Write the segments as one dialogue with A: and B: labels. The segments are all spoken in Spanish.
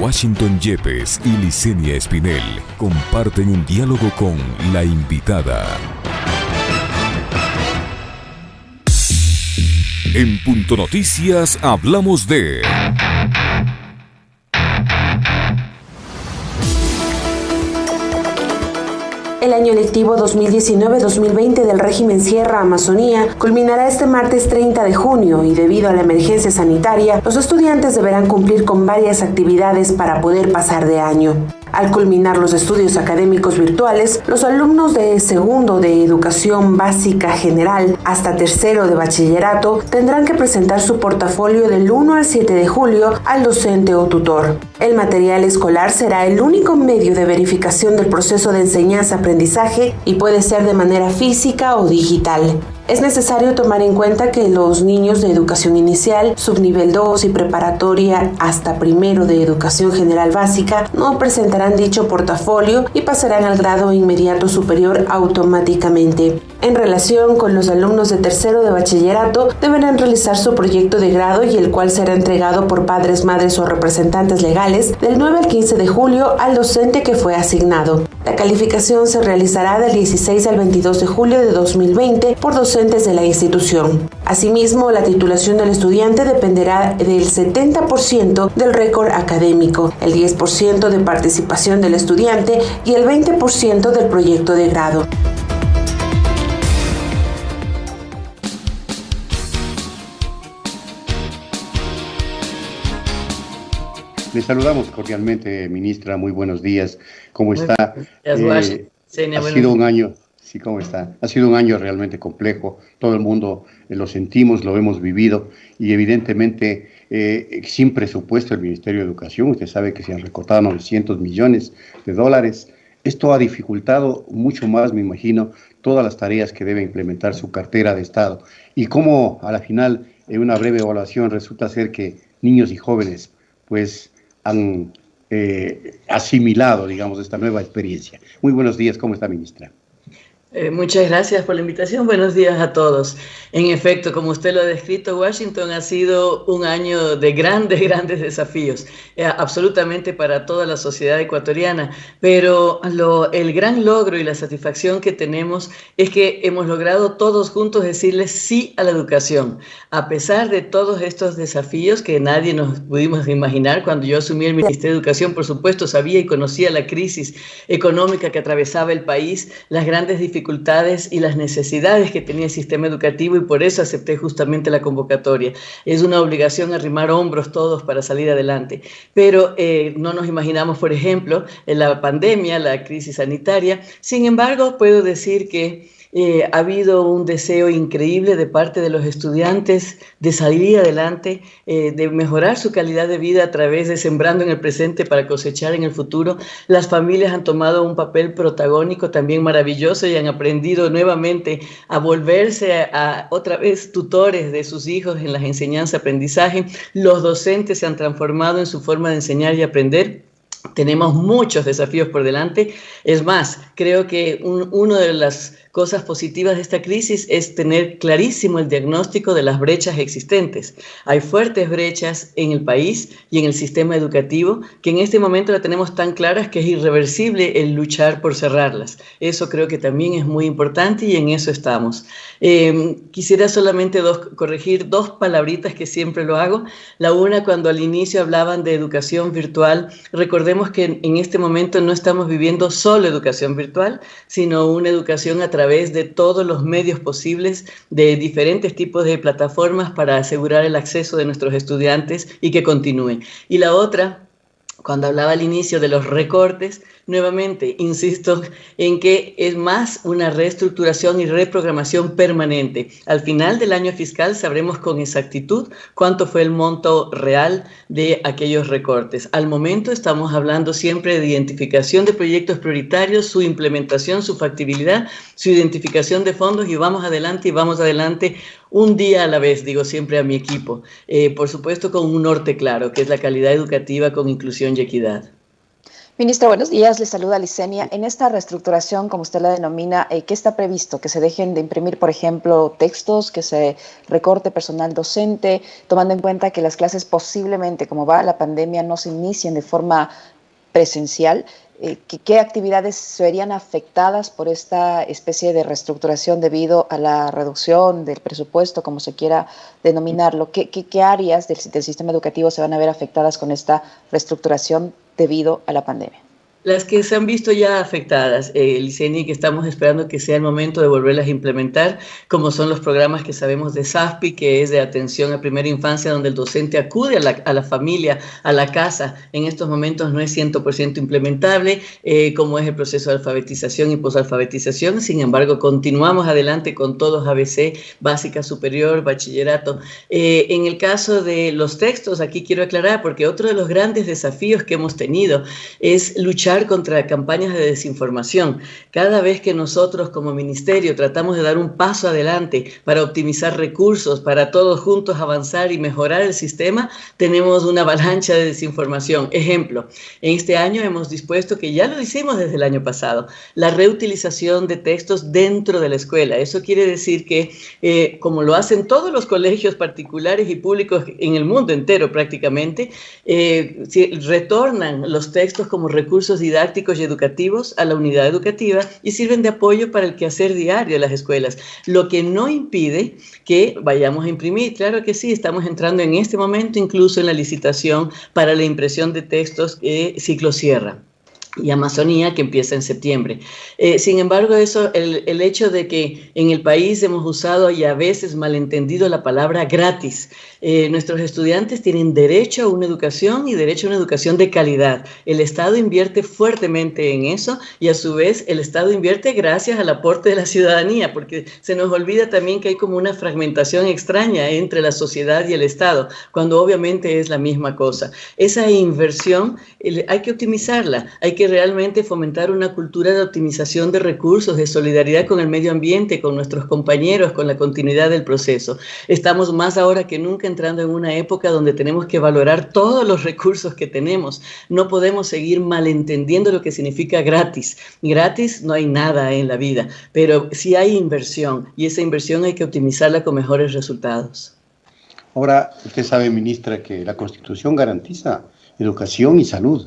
A: Washington Yepes y Licenia Espinel comparten un diálogo con la invitada. En Punto Noticias hablamos de...
B: El año lectivo 2019-2020 del régimen Sierra Amazonía culminará este martes 30 de junio y debido a la emergencia sanitaria, los estudiantes deberán cumplir con varias actividades para poder pasar de año. Al culminar los estudios académicos virtuales, los alumnos de segundo de educación básica general hasta tercero de bachillerato tendrán que presentar su portafolio del 1 al 7 de julio al docente o tutor. El material escolar será el único medio de verificación del proceso de enseñanza-aprendizaje y puede ser de manera física o digital. Es necesario tomar en cuenta que los niños de educación inicial, subnivel 2 y preparatoria hasta primero de educación general básica no presentarán dicho portafolio y pasarán al grado inmediato superior automáticamente. En relación con los alumnos de tercero de bachillerato, deberán realizar su proyecto de grado y el cual será entregado por padres, madres o representantes legales del 9 al 15 de julio al docente que fue asignado. La calificación se realizará del 16 al 22 de julio de 2020 por docentes de la institución. Asimismo, la titulación del estudiante dependerá del 70% del récord académico, el 10% de participación del estudiante y el 20% del proyecto de grado.
C: Le saludamos cordialmente, ministra. Muy buenos días. ¿Cómo está? Ha sido un año, sí, ¿cómo está? Ha sido un año realmente complejo. Todo el mundo lo sentimos, lo hemos vivido y evidentemente sin presupuesto el Ministerio de Educación. Usted sabe que se han recortado $900 millones. Esto ha dificultado mucho más, me imagino, todas las tareas que debe implementar su cartera de Estado. Y cómo a la final, en una breve evaluación, resulta ser que niños y jóvenes, pues, han asimilado, digamos, esta nueva experiencia. Muy buenos días, ¿cómo está, ministra?
D: Muchas gracias por la invitación. Buenos días a todos. En efecto, como usted lo ha descrito, Washington ha sido un año de grandes desafíos, absolutamente para toda la sociedad ecuatoriana, pero el gran logro y la satisfacción que tenemos es que hemos logrado todos juntos decirles sí a la educación, a pesar de todos estos desafíos que nadie nos pudimos imaginar. Cuando yo asumí el Ministerio de Educación, por supuesto, sabía y conocía la crisis económica que atravesaba el país, las grandes dificultades y las necesidades que tenía el sistema educativo, y por eso acepté justamente la convocatoria. Es una obligación arrimar hombros todos para salir adelante, pero no nos imaginamos, por ejemplo, en la pandemia, la crisis sanitaria. Sin embargo, puedo decir que ha habido un deseo increíble de parte de los estudiantes de salir adelante, de mejorar su calidad de vida a través de sembrando en el presente para cosechar en el futuro. Las familias han tomado un papel protagónico también maravilloso y han aprendido nuevamente a volverse otra vez tutores de sus hijos en las enseñanza-aprendizaje. Los docentes se han transformado en su forma de enseñar y aprender. Tenemos muchos desafíos por delante. Es más, creo que una de las cosas positivas de esta crisis es tener clarísimo el diagnóstico de las brechas existentes. Hay fuertes brechas en el país y en el sistema educativo que en este momento la tenemos tan claras que es irreversible el luchar por cerrarlas. Eso creo que también es muy importante y en eso estamos. Quisiera solamente corregir dos palabritas que siempre lo hago. La una, cuando al inicio hablaban de educación virtual, recordemos que en este momento no estamos viviendo solo educación virtual, sino una educación a través de todos los medios posibles, de diferentes tipos de plataformas para asegurar el acceso de nuestros estudiantes y que continúe. Y la otra, cuando hablaba al inicio de los recortes, nuevamente insisto en que es más una reestructuración y reprogramación permanente. Al final del año fiscal sabremos con exactitud cuánto fue el monto real de aquellos recortes. Al momento estamos hablando siempre de identificación de proyectos prioritarios, su implementación, su factibilidad, su identificación de fondos y vamos adelante un día a la vez, digo siempre a mi equipo. Por supuesto con un norte claro, que es la calidad educativa con inclusión y equidad.
E: Ministra, buenos días. Le saluda Licenia. En esta reestructuración, como usted la denomina, ¿qué está previsto? ¿Que se dejen de imprimir, por ejemplo, textos, que se recorte personal docente, tomando en cuenta que las clases posiblemente, como va la pandemia, no se inicien de forma presencial? ¿Qué actividades se verían afectadas por esta especie de reestructuración debido a la reducción del presupuesto, como se quiera denominarlo? ¿Qué áreas del sistema educativo se van a ver afectadas con esta reestructuración debido a la pandemia?
D: Las que se han visto ya afectadas, Liceni, que estamos esperando que sea el momento de volverlas a implementar, como son los programas que sabemos de SAFPI, que es de atención a primera infancia, donde el docente acude a la familia, a la casa. En estos momentos no es 100% implementable, como es el proceso de alfabetización y posalfabetización. Sin embargo, continuamos adelante con todos ABC, básica, superior, bachillerato. En el caso de los textos, aquí quiero aclarar, porque otro de los grandes desafíos que hemos tenido es luchar contra campañas de desinformación. Cada vez que nosotros como ministerio tratamos de dar un paso adelante para optimizar recursos, para todos juntos avanzar y mejorar el sistema, tenemos una avalancha de desinformación. Ejemplo, en este año hemos dispuesto, que ya lo hicimos desde el año pasado, la reutilización de textos dentro de la escuela. Eso quiere decir que, como lo hacen todos los colegios particulares y públicos en el mundo entero prácticamente, retornan los textos como recursos didácticos y educativos a la unidad educativa y sirven de apoyo para el quehacer diario de las escuelas, lo que no impide que vayamos a imprimir. Claro que sí, estamos entrando en este momento incluso en la licitación para la impresión de textos ciclo Sierra y Amazonía, que empieza en septiembre. Sin embargo, el hecho de que en el país hemos usado y a veces malentendido la palabra gratis. Nuestros estudiantes tienen derecho a una educación y derecho a una educación de calidad. El Estado invierte fuertemente en eso y a su vez el Estado invierte gracias al aporte de la ciudadanía, porque se nos olvida también que hay como una fragmentación extraña entre la sociedad y el Estado, cuando obviamente es la misma cosa. Esa inversión hay que optimizarla, hay que realmente fomentar una cultura de optimización de recursos, de solidaridad con el medio ambiente, con nuestros compañeros, con la continuidad del proceso. Estamos más ahora que nunca entrando en una época donde tenemos que valorar todos los recursos que tenemos. No podemos seguir malentendiendo lo que significa gratis. Gratis no hay nada en la vida, pero sí hay inversión y esa inversión hay que optimizarla con mejores resultados.
C: Ahora, usted sabe, ministra, que la Constitución garantiza educación y salud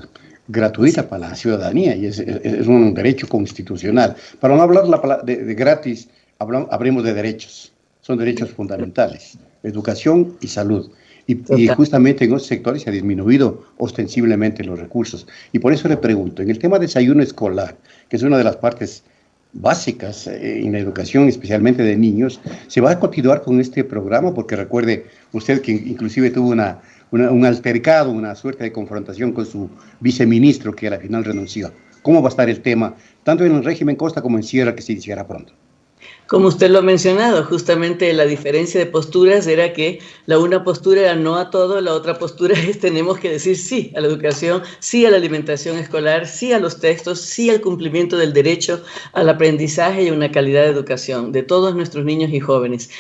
C: gratuita para la ciudadanía y es un derecho constitucional. Para no hablar de gratis, hablemos de derechos. Son derechos fundamentales, educación y salud. Y justamente en esos sectores se ha disminuido ostensiblemente los recursos. Y por eso le pregunto, en el tema de desayuno escolar, que es una de las partes básicas en la educación, especialmente de niños, ¿se va a continuar con este programa? Porque recuerde usted que inclusive tuvo un altercado, una suerte de confrontación con su viceministro, que al final renunció. ¿Cómo va a estar el tema, tanto en el régimen Costa como en Sierra, que se iniciará pronto?
D: Como usted lo ha mencionado, justamente la diferencia de posturas era que la una postura era no a todo, la otra postura es tenemos que decir sí a la educación, sí a la alimentación escolar, sí a los textos, sí al cumplimiento del derecho al aprendizaje y a una calidad de educación de todos nuestros niños y jóvenes.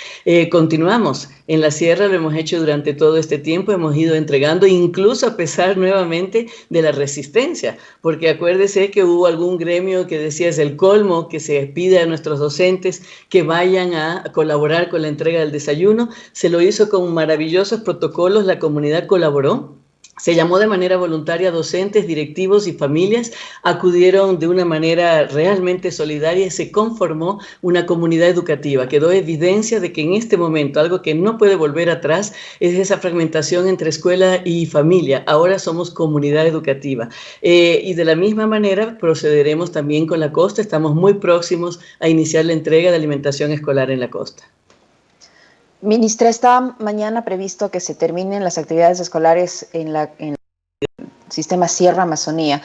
D: Continuamos. En la Sierra lo hemos hecho durante todo este tiempo, hemos ido entregando, incluso a pesar nuevamente de la resistencia, porque acuérdese que hubo algún gremio que decía es el colmo, que se pide a nuestros docentes que vayan a colaborar con la entrega del desayuno. Se lo hizo con maravillosos protocolos, la comunidad colaboró. Se llamó de manera voluntaria a docentes, directivos y familias, acudieron de una manera realmente solidaria y se conformó una comunidad educativa. Quedó evidencia de que en este momento algo que no puede volver atrás es esa fragmentación entre escuela y familia. Ahora somos comunidad educativa. Y de la misma manera procederemos también con la costa. Estamos muy próximos a iniciar la entrega de alimentación escolar en la costa.
E: Ministra, está mañana previsto que se terminen las actividades escolares en el sistema Sierra Amazonía,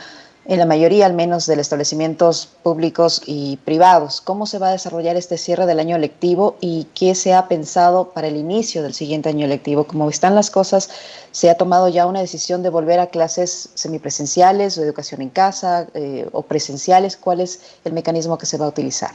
E: en la mayoría al menos de los establecimientos públicos y privados. ¿Cómo se va a desarrollar este cierre del año lectivo y qué se ha pensado para el inicio del siguiente año lectivo? Como están las cosas, ¿se ha tomado ya una decisión de volver a clases semipresenciales o educación en casa o presenciales? ¿Cuál es el mecanismo que se va a utilizar?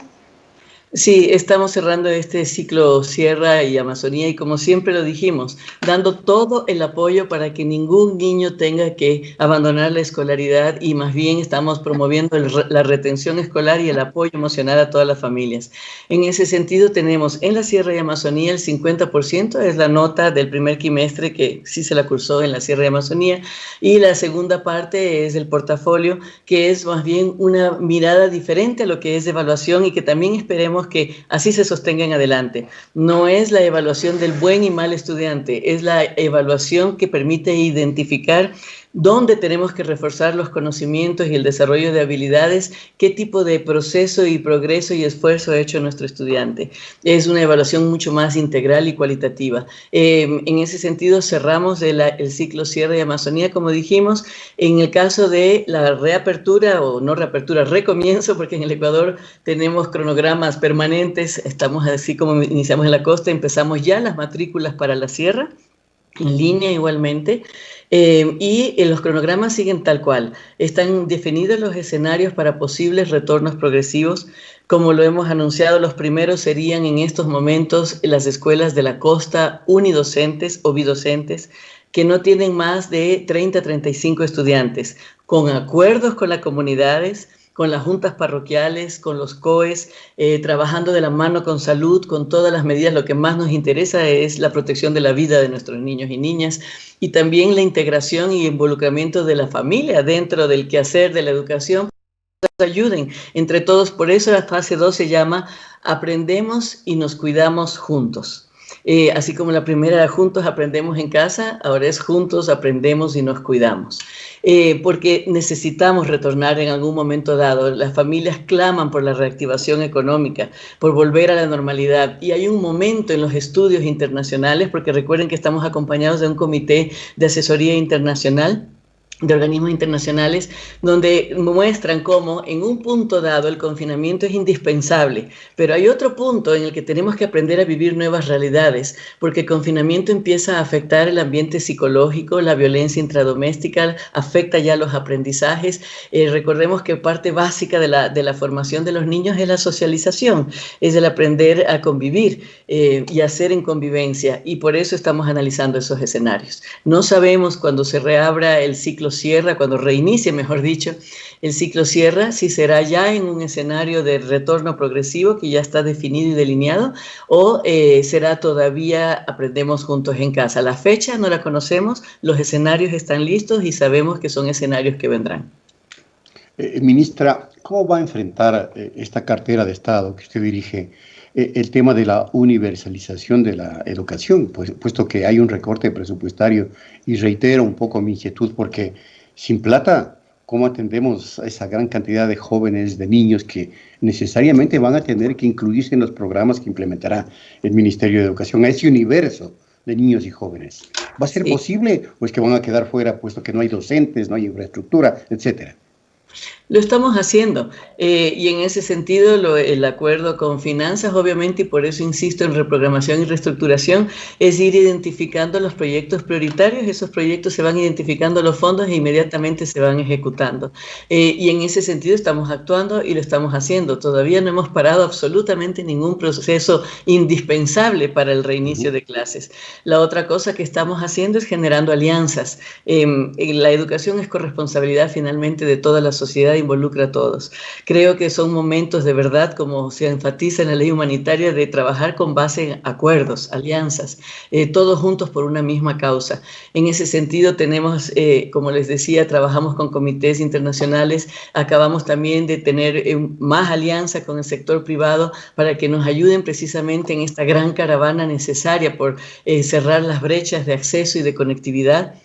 D: Sí, estamos cerrando este ciclo Sierra y Amazonía y como siempre lo dijimos, dando todo el apoyo para que ningún niño tenga que abandonar la escolaridad y más bien estamos promoviendo la retención escolar y el apoyo emocional a todas las familias. En ese sentido tenemos en la Sierra y Amazonía el 50% es la nota del primer quimestre que sí se la cursó en la Sierra y Amazonía y la segunda parte es el portafolio que es más bien una mirada diferente a lo que es de evaluación y que también esperemos que así se sostenga en adelante. No es la evaluación del buen y mal estudiante, es la evaluación que permite identificar dónde tenemos que reforzar los conocimientos y el desarrollo de habilidades, qué tipo de proceso y progreso y esfuerzo ha hecho nuestro estudiante. Es una evaluación mucho más integral y cualitativa. En ese sentido, cerramos el ciclo Sierra y Amazonía, como dijimos. En el caso de la reapertura, o no reapertura, recomienzo, porque en el Ecuador tenemos cronogramas permanentes, estamos así como iniciamos en la costa, empezamos ya las matrículas para la Sierra, en línea igualmente, y los cronogramas siguen tal cual. Están definidos los escenarios para posibles retornos progresivos. Como lo hemos anunciado, los primeros serían en estos momentos las escuelas de la costa unidocentes o bidocentes, que no tienen más de 30 a 35 estudiantes, con acuerdos con las comunidades, con las juntas parroquiales, con los COEs, trabajando de la mano con salud, con todas las medidas. Lo que más nos interesa es la protección de la vida de nuestros niños y niñas y también la integración y involucramiento de la familia dentro del quehacer de la educación. Nos ayuden entre todos. Por eso la fase 2 se llama Aprendemos y nos cuidamos juntos. Así como la primera era juntos aprendemos en casa, ahora es juntos aprendemos y nos cuidamos. Porque necesitamos retornar en algún momento dado. Las familias claman por la reactivación económica, por volver a la normalidad. Y hay un momento en los estudios internacionales, porque recuerden que estamos acompañados de un comité de asesoría internacional, de organismos internacionales, donde muestran cómo en un punto dado el confinamiento es indispensable, pero hay otro punto en el que tenemos que aprender a vivir nuevas realidades, porque el confinamiento empieza a afectar el ambiente psicológico, la violencia intradoméstica, afecta ya los aprendizajes. Recordemos que parte básica de la formación de los niños es la socialización, es el aprender a convivir y hacer en convivencia, y por eso estamos analizando esos escenarios. No sabemos cuando se reabra el ciclo Sierra, cuando reinicie, mejor dicho, el ciclo Sierra, si será ya en un escenario de retorno progresivo que ya está definido y delineado, o será todavía aprendemos juntos en casa. La fecha no la conocemos, los escenarios están listos y sabemos que son escenarios que vendrán.
C: Ministra, ¿cómo va a enfrentar esta cartera de Estado que usted dirige el tema de la universalización de la educación, puesto que hay un recorte presupuestario? Y reitero un poco mi inquietud, porque sin plata, ¿cómo atendemos a esa gran cantidad de jóvenes, de niños que necesariamente van a tener que incluirse en los programas que implementará el Ministerio de Educación, a ese universo de niños y jóvenes? ¿Va a ser posible o es que van a quedar fuera, puesto que no hay docentes, no hay infraestructura, etcétera?
D: Lo estamos haciendo y en ese sentido el acuerdo con finanzas, obviamente, y por eso insisto en reprogramación y reestructuración, es ir identificando los proyectos prioritarios. Esos proyectos se van identificando los fondos e inmediatamente se van ejecutando. Y en ese sentido estamos actuando y lo estamos haciendo. Todavía no hemos parado absolutamente ningún proceso indispensable para el reinicio de clases. La otra cosa que estamos haciendo es generando alianzas. La educación es corresponsabilidad finalmente de toda la sociedad, involucra a todos. Creo que son momentos de verdad, como se enfatiza en la ley humanitaria, de trabajar con base en acuerdos, alianzas, todos juntos por una misma causa. En ese sentido tenemos, como les decía, trabajamos con comités internacionales, acabamos también de tener más alianza con el sector privado para que nos ayuden precisamente en esta gran caravana necesaria por cerrar las brechas de acceso y de conectividad,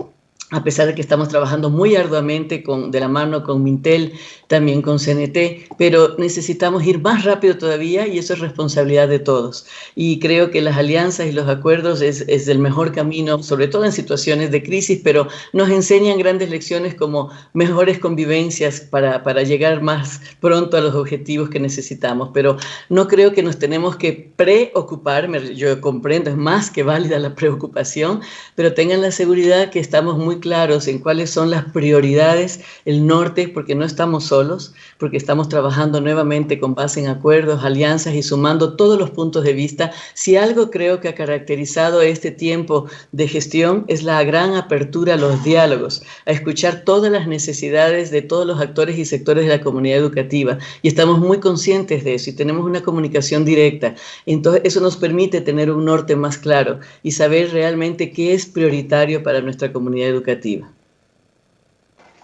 D: a pesar de que estamos trabajando muy arduamente de la mano con Mintel, también con CNT, pero necesitamos ir más rápido todavía y eso es responsabilidad de todos. Y creo que las alianzas y los acuerdos es el mejor camino, sobre todo en situaciones de crisis, pero nos enseñan grandes lecciones como mejores convivencias para llegar más pronto a los objetivos que necesitamos. Pero no creo que nos tenemos que preocupar, yo comprendo, es más que válida la preocupación, pero tengan la seguridad que estamos muy claros en cuáles son las prioridades, el norte, porque no estamos solos, porque estamos trabajando nuevamente con base en acuerdos, alianzas y sumando todos los puntos de vista. Si algo creo que ha caracterizado este tiempo de gestión es la gran apertura a los diálogos, a escuchar todas las necesidades de todos los actores y sectores de la comunidad educativa, y estamos muy conscientes de eso y tenemos una comunicación directa. Entonces eso nos permite tener un norte más claro y saber realmente qué es prioritario para nuestra comunidad educativa.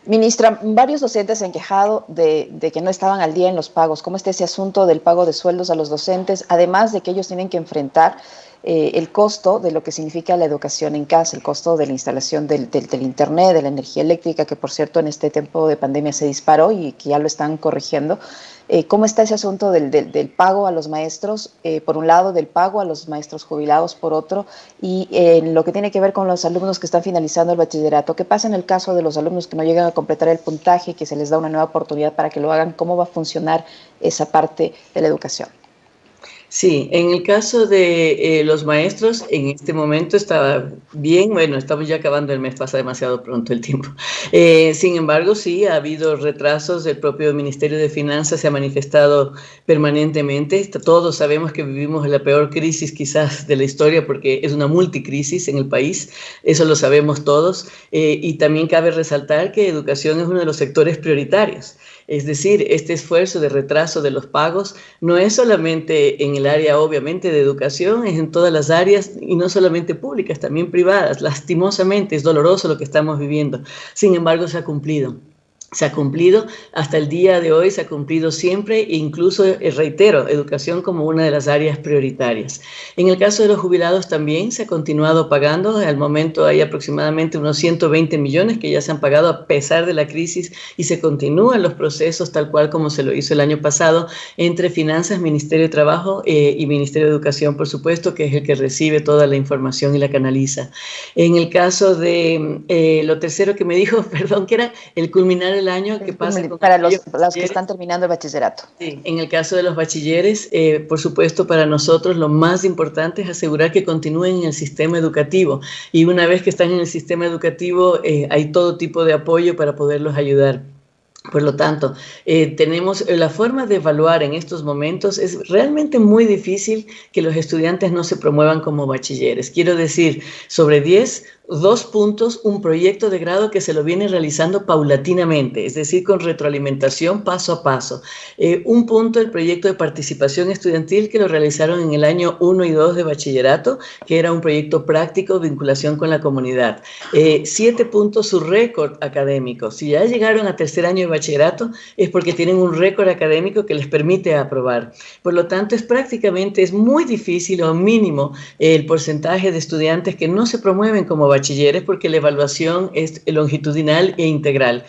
E: Ministra, varios docentes se han quejado de que no estaban al día en los pagos. ¿Cómo está ese asunto del pago de sueldos a los docentes? Además de que ellos tienen que enfrentar el costo de lo que significa la educación en casa, el costo de la instalación del internet, de la energía eléctrica, que por cierto en este tiempo de pandemia se disparó y que ya lo están corrigiendo. ¿Cómo está ese asunto del pago a los maestros, por un lado, del pago a los maestros jubilados, por otro, y lo que tiene que ver con los alumnos que están finalizando el bachillerato? ¿Qué pasa en el caso de los alumnos que no llegan a completar el puntaje, que se les da una nueva oportunidad para que lo hagan? ¿Cómo va a funcionar esa parte de la educación?
D: Sí, en el caso de los maestros, en este momento estaba bien, bueno, estamos ya acabando el mes, pasa demasiado pronto el tiempo. Sin embargo, sí, ha habido retrasos, el propio Ministerio de Finanzas se ha manifestado permanentemente. Todos sabemos que vivimos la peor crisis quizás de la historia porque es una multicrisis en el país, eso lo sabemos todos, y también cabe resaltar que educación es uno de los sectores prioritarios. Es decir, este esfuerzo de retraso de los pagos no es solamente en el área, obviamente, de educación, es en todas las áreas y no solamente públicas, también privadas. Lastimosamente es doloroso lo que estamos viviendo. Sin embargo, se ha cumplido. Se ha cumplido hasta el día de hoy, se ha cumplido siempre e incluso, reitero, educación como una de las áreas prioritarias. En el caso de los jubilados también se ha continuado pagando. Al momento hay aproximadamente unos 120 millones que ya se han pagado a pesar de la crisis y se continúan los procesos tal cual como se lo hizo el año pasado entre Finanzas, Ministerio de Trabajo y Ministerio de Educación, por supuesto, que es el que recibe toda la información y la canaliza. En el caso de lo tercero que me dijo, perdón, que era el culminar el año que pasa
E: para los que están terminando el bachillerato.
D: Sí, en el caso de los bachilleres, por supuesto, para nosotros lo más importante es asegurar que continúen en el sistema educativo, y una vez que están en el sistema educativo hay todo tipo de apoyo para poderlos ayudar. Por lo tanto, tenemos la forma de evaluar en estos momentos. Es realmente muy difícil que los estudiantes no se promuevan como bachilleres. Quiero decir, sobre 10, 2 puntos, un proyecto de grado que se lo viene realizando paulatinamente, es decir, con retroalimentación paso a paso. 1 punto, el proyecto de participación estudiantil que lo realizaron en el año 1 y 2 de bachillerato, que era un proyecto práctico, vinculación con la comunidad. 7 puntos, su récord académico. Si ya llegaron a tercer año de bachillerato, es porque tienen un récord académico que les permite aprobar. Por lo tanto, es muy difícil o mínimo el porcentaje de estudiantes que no se promueven como bachilleres porque la evaluación es longitudinal e integral.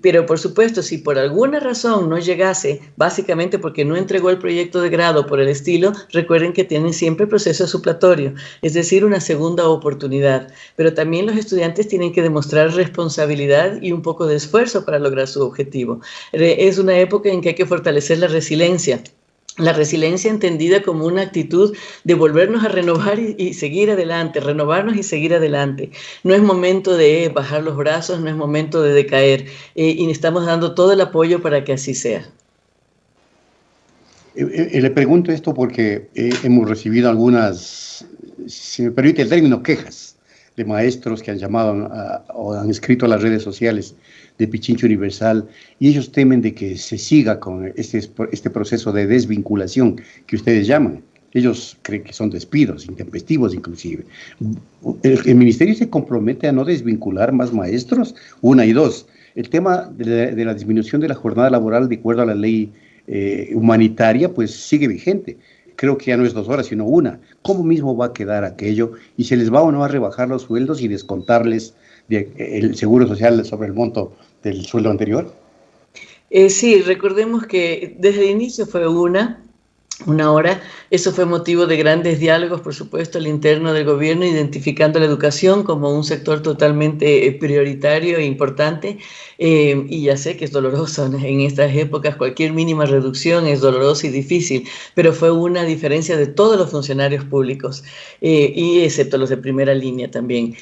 D: Pero por supuesto, si por alguna razón no llegase, básicamente porque no entregó el proyecto de grado por el estilo, recuerden que tienen siempre proceso supletorio, es decir, una segunda oportunidad. Pero también los estudiantes tienen que demostrar responsabilidad y un poco de esfuerzo para lograr su objetivo. Es una época en que hay que fortalecer la resiliencia. La resiliencia entendida como una actitud de volvernos a renovar y seguir adelante, renovarnos y seguir adelante. No es momento de bajar los brazos, no es momento de decaer, y estamos dando todo el apoyo para que así sea.
C: Le pregunto esto porque hemos recibido algunas, si me permite el término, quejas de maestros que han llamado o han escrito a las redes sociales de Pichincha Universal, y ellos temen de que se siga con este proceso de desvinculación que ustedes llaman. Ellos creen que son despidos intempestivos inclusive. ¿El ministerio se compromete a no desvincular más maestros? 1 y 2. El tema de la disminución de la jornada laboral de acuerdo a la ley humanitaria pues sigue vigente. Creo que ya no es 2 horas, sino 1. ¿Cómo mismo va a quedar aquello? ¿Y se les va o no a rebajar los sueldos y descontarles el seguro social sobre el monto del sueldo anterior?
D: Sí, recordemos que desde el inicio fue una hora. Eso fue motivo de grandes diálogos, por supuesto, al interno del gobierno, identificando la educación como un sector totalmente prioritario e importante. Y ya sé que es doloroso en estas épocas, cualquier mínima reducción es dolorosa y difícil, pero fue una diferencia de todos los funcionarios públicos, y excepto los de primera línea también.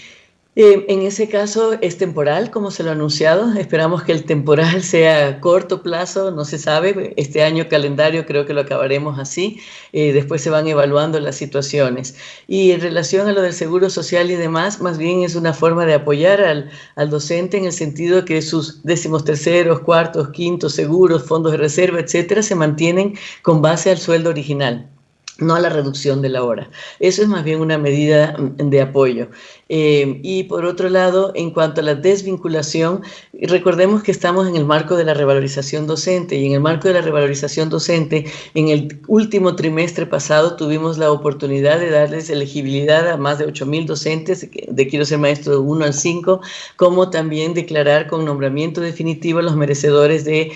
D: En ese caso es temporal, como se lo ha anunciado. Esperamos que el temporal sea a corto plazo, no se sabe. Este año calendario creo que lo acabaremos así. Después se van evaluando las situaciones. Y en relación a lo del seguro social y demás, más bien es una forma de apoyar al docente en el sentido que sus 13º, 4º, 5º seguros, fondos de reserva, etcétera, se mantienen con base al sueldo original, no a la reducción de la hora. Eso es más bien una medida de apoyo. Y por otro lado, en cuanto a la desvinculación, recordemos que estamos en el marco de la revalorización docente, y en el marco de la revalorización docente, en el último trimestre pasado tuvimos la oportunidad de darles elegibilidad a más de 8.000 docentes de Quiero Ser Maestro de 1 al 5, como también declarar con nombramiento definitivo a los merecedores de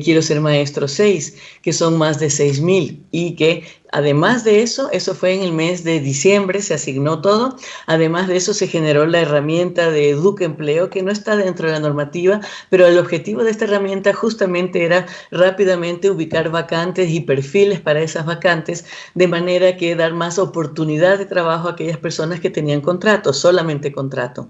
D: Quiero Ser Maestro 6, que son más de 6.000, y que además de eso fue en el mes de diciembre, se asignó todo. Además de eso se generó la herramienta de Educa Empleo, que no está dentro de la normativa, pero el objetivo de esta herramienta justamente era rápidamente ubicar vacantes y perfiles para esas vacantes, de manera que dar más oportunidad de trabajo a aquellas personas que tenían contrato, solamente contrato.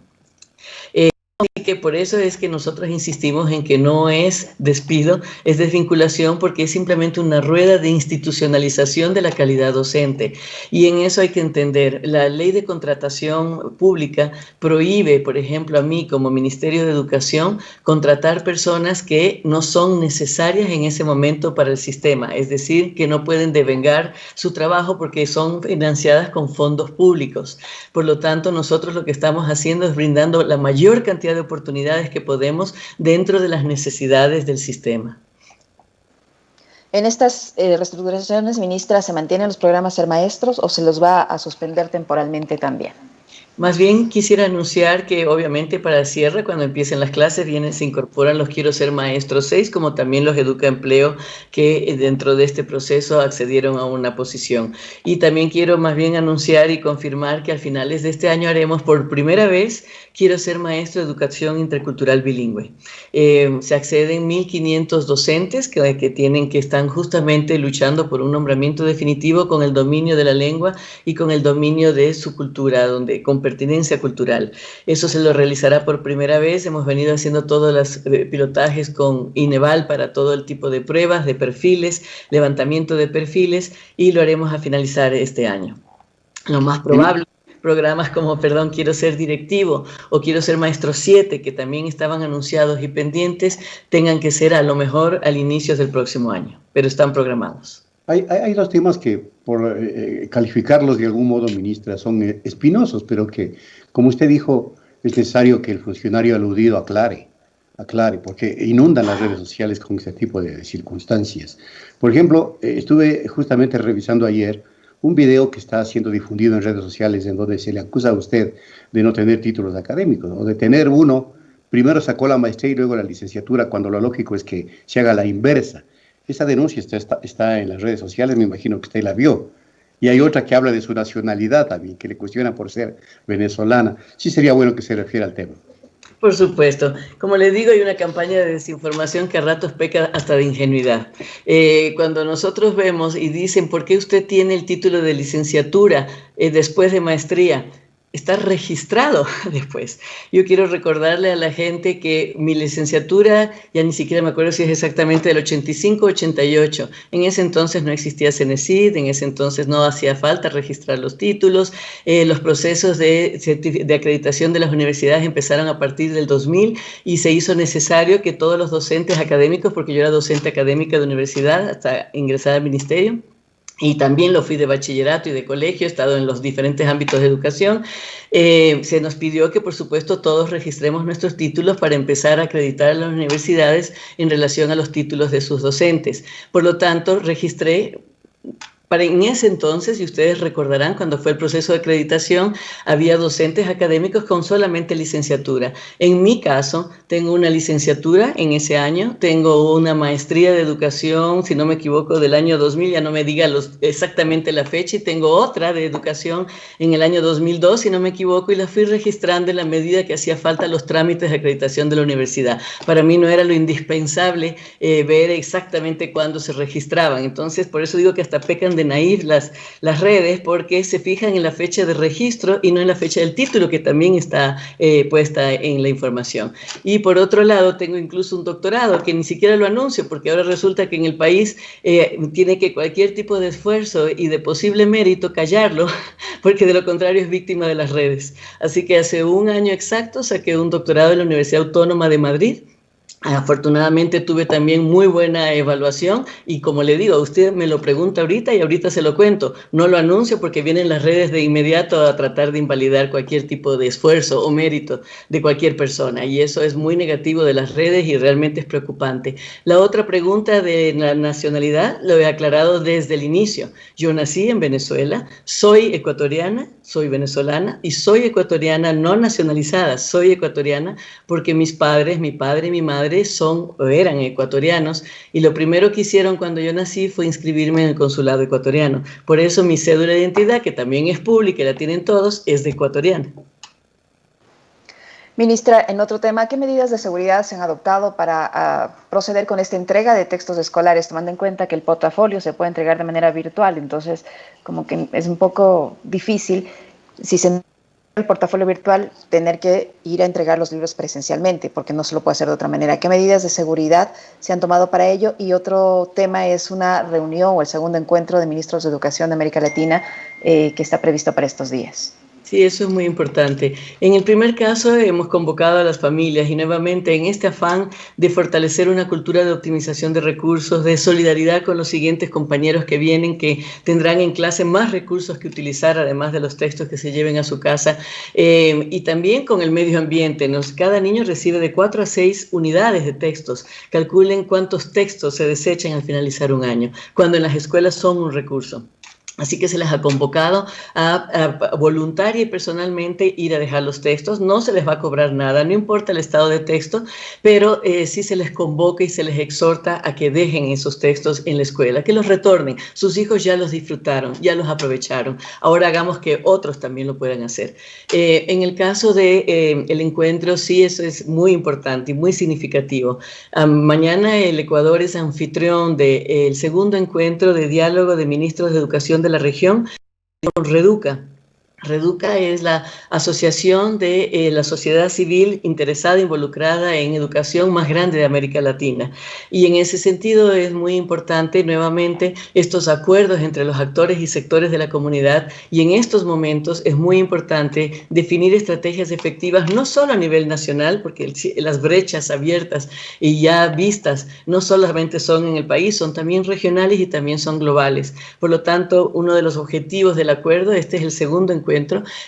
D: Y que por eso es que nosotros insistimos en que no es despido, es desvinculación, porque es simplemente una rueda de institucionalización de la calidad docente. Y en eso hay que entender, la ley de contratación pública prohíbe, por ejemplo, a mí como Ministerio de Educación, contratar personas que no son necesarias en ese momento para el sistema, es decir, que no pueden devengar su trabajo porque son financiadas con fondos públicos. Por lo tanto, nosotros lo que estamos haciendo es brindando la mayor cantidad de oportunidades que podemos dentro de las necesidades del sistema.
E: En estas reestructuraciones, ministra, ¿se mantienen los programas Ser Maestros o se los va a suspender temporalmente también?
D: Más bien quisiera anunciar que obviamente para el cierre, cuando empiecen las clases, se incorporan los Quiero Ser Maestro 6, como también los Educa Empleo, que dentro de este proceso accedieron a una posición. Y también quiero más bien anunciar y confirmar que al finales de este año haremos por primera vez Quiero Ser Maestro de Educación Intercultural Bilingüe. Se acceden 1.500 docentes que están justamente luchando por un nombramiento definitivo con el dominio de la lengua y con el dominio de su cultura, con pertinencia cultural. Eso se lo realizará por primera vez. Hemos venido haciendo todos los pilotajes con INEVAL para todo el tipo de pruebas, de perfiles, levantamiento de perfiles, y lo haremos a finalizar este año. Lo más probable, programas como, Quiero Ser Directivo o Quiero Ser Maestro 7, que también estaban anunciados y pendientes, tengan que ser a lo mejor al inicio del próximo año, pero están programados.
C: Hay dos temas que, por calificarlos de algún modo, ministra, son espinosos, pero que, como usted dijo, es necesario que el funcionario aludido aclare, porque inundan las redes sociales con ese tipo de circunstancias. Por ejemplo, estuve justamente revisando ayer un video que está siendo difundido en redes sociales en donde se le acusa a usted de no tener títulos académicos, o de tener uno, primero sacó la maestría y luego la licenciatura, cuando lo lógico es que se haga la inversa. Esa denuncia está en las redes sociales, me imagino que usted la vio. Y hay otra que habla de su nacionalidad también, que le cuestiona por ser venezolana. Sí sería bueno que se refiera al tema.
D: Por supuesto. Como les digo, hay una campaña de desinformación que a ratos peca hasta de ingenuidad. Cuando nosotros vemos y dicen, ¿por qué usted tiene el título de licenciatura después de maestría? Está registrado después. Yo quiero recordarle a la gente que mi licenciatura, ya ni siquiera me acuerdo si es exactamente del 85-88. En ese entonces no existía CENESID, en ese entonces no hacía falta registrar los títulos. Los procesos de acreditación de las universidades empezaron a partir del 2000 y se hizo necesario que todos los docentes académicos, porque yo era docente académica de universidad hasta ingresar al ministerio, y también lo fui de bachillerato y de colegio, he estado en los diferentes ámbitos de educación, se nos pidió que, por supuesto, todos registremos nuestros títulos para empezar a acreditar a las universidades en relación a los títulos de sus docentes. Por lo tanto, registré. En ese entonces, y ustedes recordarán, cuando fue el proceso de acreditación, había docentes académicos con solamente licenciatura. En mi caso, tengo una licenciatura en ese año, tengo una maestría de educación, si no me equivoco, del año 2000, ya no me diga exactamente la fecha, y tengo otra de educación en el año 2002, si no me equivoco, y la fui registrando en la medida que hacía falta los trámites de acreditación de la universidad. Para mí no era lo indispensable ver exactamente cuándo se registraban. Entonces, por eso digo que hasta pecan de naif las redes porque se fijan en la fecha de registro y no en la fecha del título, que también está puesta en la información. Y por otro lado, tengo incluso un doctorado que ni siquiera lo anuncio, porque ahora resulta que en el país tiene que cualquier tipo de esfuerzo y de posible mérito callarlo, porque de lo contrario es víctima de las redes. Así que hace un año exacto saqué un doctorado en la Universidad Autónoma de Madrid. Afortunadamente tuve también muy buena evaluación y como le digo, usted me lo pregunta ahorita y ahorita se lo cuento. No lo anuncio porque vienen las redes de inmediato a tratar de invalidar cualquier tipo de esfuerzo o mérito de cualquier persona y eso es muy negativo de las redes y realmente es preocupante. La otra pregunta de la nacionalidad lo he aclarado desde el inicio. Yo nací en Venezuela, soy ecuatoriana, soy venezolana y soy ecuatoriana no nacionalizada, soy ecuatoriana porque mis padres, mi padre y mi madre eran ecuatorianos y lo primero que hicieron cuando yo nací fue inscribirme en el consulado ecuatoriano. Por eso mi cédula de identidad, que también es pública y la tienen todos, es de ecuatoriana.
E: Ministra, en otro tema, ¿qué medidas de seguridad se han adoptado para proceder con esta entrega de textos escolares, tomando en cuenta que el portafolio se puede entregar de manera virtual? Entonces, como que es un poco difícil, si se el portafolio virtual, tener que ir a entregar los libros presencialmente, porque no se lo puede hacer de otra manera. ¿Qué medidas de seguridad se han tomado para ello? Y otro tema es una reunión o el segundo encuentro de ministros de Educación de América Latina que está previsto para estos días.
D: Sí, eso es muy importante. En el primer caso hemos convocado a las familias y nuevamente en este afán de fortalecer una cultura de optimización de recursos, de solidaridad con los siguientes compañeros que vienen, que tendrán en clase más recursos que utilizar, además de los textos que se lleven a su casa, y también con el medio ambiente. Cada niño recibe de 4 a 6 unidades de textos. Calculen cuántos textos se desechan al finalizar un año, cuando en las escuelas son un recurso. Así que se les ha convocado a voluntaria y personalmente ir a dejar los textos. No se les va a cobrar nada, no importa el estado de texto, pero sí se les convoca y se les exhorta a que dejen esos textos en la escuela, que los retornen. Sus hijos ya los disfrutaron, ya los aprovecharon. Ahora hagamos que otros también lo puedan hacer. En el caso del encuentro, sí, eso es muy importante y muy significativo. Mañana el Ecuador es anfitrión del segundo encuentro de diálogo de ministros de educación de la región con Reduca. Reduca es la asociación de la sociedad civil interesada, involucrada en educación más grande de América Latina. Y en ese sentido es muy importante nuevamente estos acuerdos entre los actores y sectores de la comunidad y en estos momentos es muy importante definir estrategias efectivas no solo a nivel nacional, porque las brechas abiertas y ya vistas no solamente son en el país, son también regionales y también son globales. Por lo tanto, uno de los objetivos del acuerdo, este es el segundo encuentro,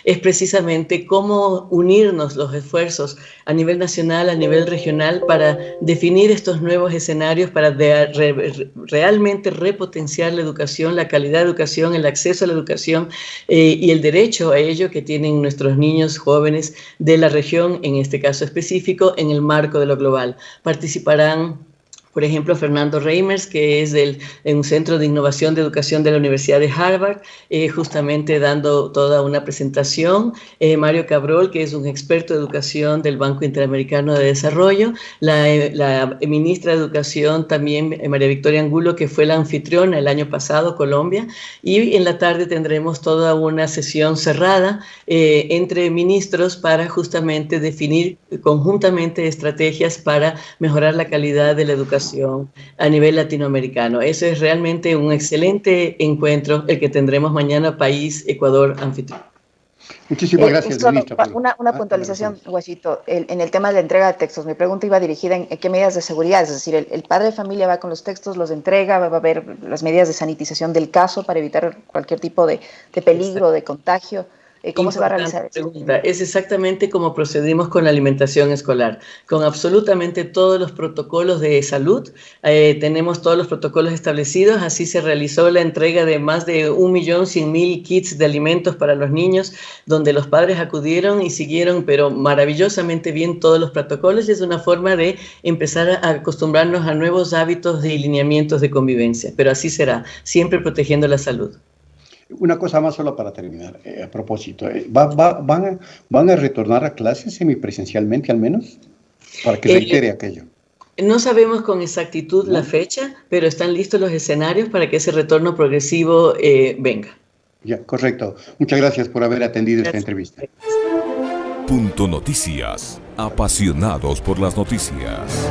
D: es precisamente cómo unirnos los esfuerzos a nivel nacional, a nivel regional, para definir estos nuevos escenarios, para realmente repotenciar la educación, la calidad de educación, el acceso a la educación y el derecho a ello que tienen nuestros niños jóvenes de la región, en este caso específico, en el marco de lo global. Participarán, por ejemplo, Fernando Reimers, que es en un centro de innovación de educación de la Universidad de Harvard, justamente dando toda una presentación. Mario Cabrol, que es un experto de educación del Banco Interamericano de Desarrollo. La ministra de Educación también, María Victoria Angulo, que fue la anfitriona el año pasado, Colombia. Y en la tarde tendremos toda una sesión cerrada entre ministros para justamente definir conjuntamente estrategias para mejorar la calidad de la educación a nivel latinoamericano. Eso es realmente un excelente encuentro el que tendremos mañana, país Ecuador anfitrión.
C: Muchísimas gracias, ministra.
E: Una puntualización, Guachito, en el tema de la entrega de textos. Mi pregunta iba dirigida en qué medidas de seguridad, es decir, el padre de familia va con los textos, los entrega, va a haber las medidas de sanitización del caso para evitar cualquier tipo de peligro, de contagio. ¿Cómo se va a realizar eso?
D: Es exactamente como procedimos con la alimentación escolar, con absolutamente todos los protocolos de salud. Tenemos todos los protocolos establecidos. Así se realizó la entrega de más de 1.100.000 kits de alimentos para los niños, donde los padres acudieron y siguieron, pero maravillosamente bien, todos los protocolos. Y es una forma de empezar a acostumbrarnos a nuevos hábitos y lineamientos de convivencia. Pero así será, siempre protegiendo la salud.
C: Una cosa más solo para terminar, a propósito, ¿van a retornar a clases semipresencialmente al menos? Para que reitere aquello.
D: No sabemos con exactitud la fecha, pero están listos los escenarios para que ese retorno progresivo venga.
C: Ya, correcto. Muchas gracias por haber atendido esta entrevista.
A: Punto Noticias. Apasionados por las noticias.